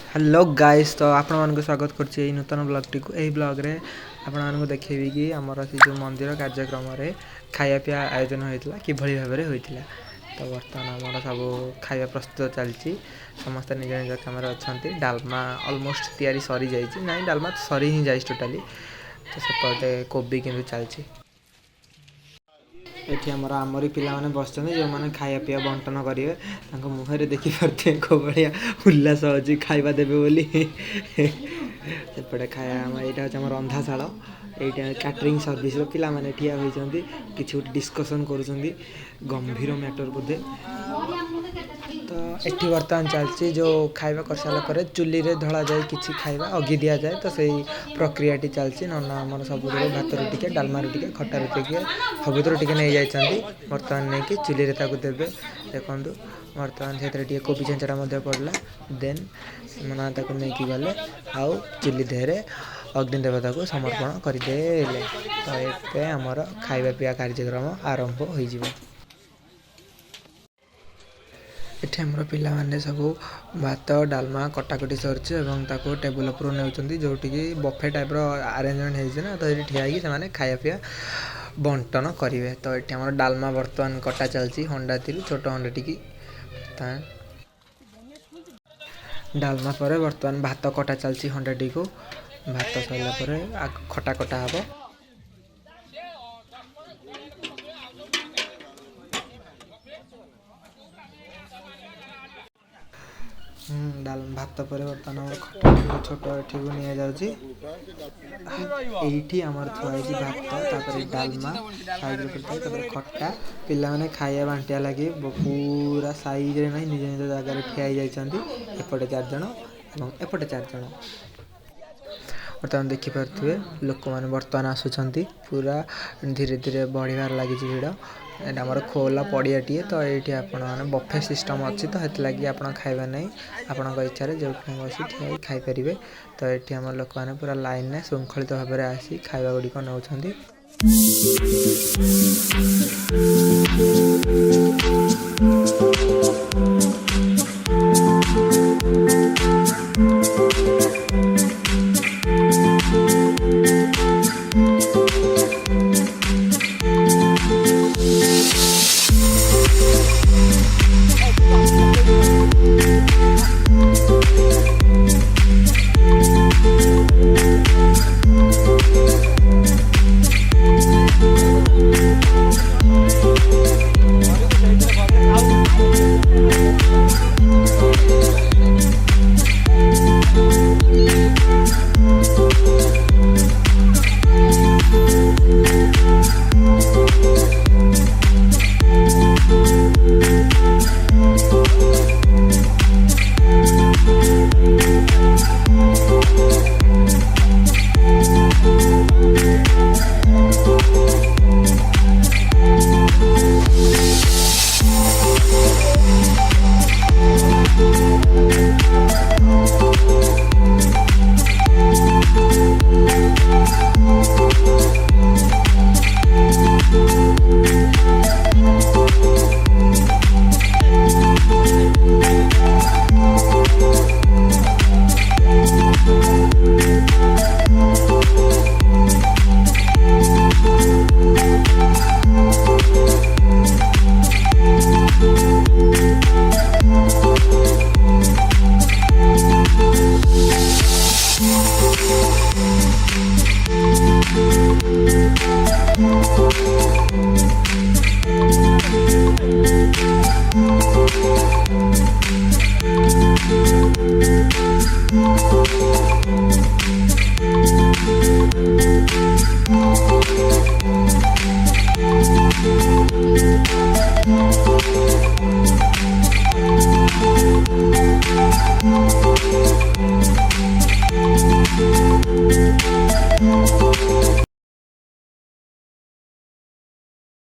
Hello guys तो आपण मानक स्वागत करछि नूतन ब्लॉग टी को एही ब्लॉग रे आपण मानक देखैबी कि हमर से जो मंदिर कार्यक्रम रे खाया पिया आयोजन होइतला कि भली भाबरे होइतला। तो वर्तमान हमर सब खाया प्रस्तुत चलछि समस्त निज निज काम रे अछंती। डालमा ऑलमोस्ट तैयारी सरी जाइछि नाही डालमा सरी ही जाइछि टोटली। तो सेपटे कोबी किंतु चलछि एठी आमरी पिला माने बसछन जो माने खाया पिया बंटन करिवे तांको मुहरे देखि परते को बढ़िया उल्लास होछि खाइबा देबे बोली सेपटे खाया हम एटा होछ हमर रंधाशाଳ एटा कैटरिंग सर्विस रो पिला माने ठिया होइछंती किछु डिस्कशन करूछंती गंभीर मैटर बोधे। तो एठी वर्तमान चलछि जो खाइबा कर साला परे चुल्ली रे धळा जाय किछि खाइबा अगी दिया जाय तो सेही प्रक्रियाटी चलछि नन्ना हमर सबुरो भात रोटी के डालमा रोटी के खट्टा रोटी के सबुरो टिके नै जायछंती वर्तमान नै कि चुल्ली रे ताकु देबे देखंतु वर्तमान सेतरे टिके कोबी चंचड़ा मध्ये पड़ला देन मना ताकु नै कि गले आउ चुल्ली देहरे अग्नि देवता को समर्पण कर देले। तो एते हमर खाइबा पिया कार्यक्रम आरंभ होई जिवो। एठे हमर पिला माने सब भात डालमा कटाकटी सरछ एवं ताको टेबल ऊपर नेउचंती जोटी कि बफे टाइप रो अरेंजमेंट हेइछ ना। तो एठी ठिया कि से माने खाया पिया बंटन करिवे। तो एठी हमर डालमा वर्तमान कटा चलछि हंडा तिरु छोट हंडा टिकी ता डालमा परे वर्तमान भात कटा चलछि हंडा टिको भात सैला परे खटा कटा हबो। डाल भात पर बर्तमान खटा छोट एठी को निया जाउची एठी हमर थुआई भात तापर डालमा साइड रे करते तापर खट्टा पिल्ला माने खाया बांटिया लागि पूरा साइज रे नै निज निज जगह रे ठियाई जाइछंती एपटे 4 जण एवं एपटे 4 जण बर्तमान देखि पारथुए लोक माने बर्तमान आसुछंती पूरा धीरे धीरे बढ़िबार लागि भीड़ एटा हमर खोला पड़ियाटी। तो ये आपण माने बफे सिस्टम अच्छी तो हेत लगी आपण खाइबा नै आपण इच्छा रे जो बसी ठिया खाई परिबे। तो ये हमर लोक माने पूरा लाइन ने श्रृंखलित भाव में आसी खाइबा गुडी को नउछंती।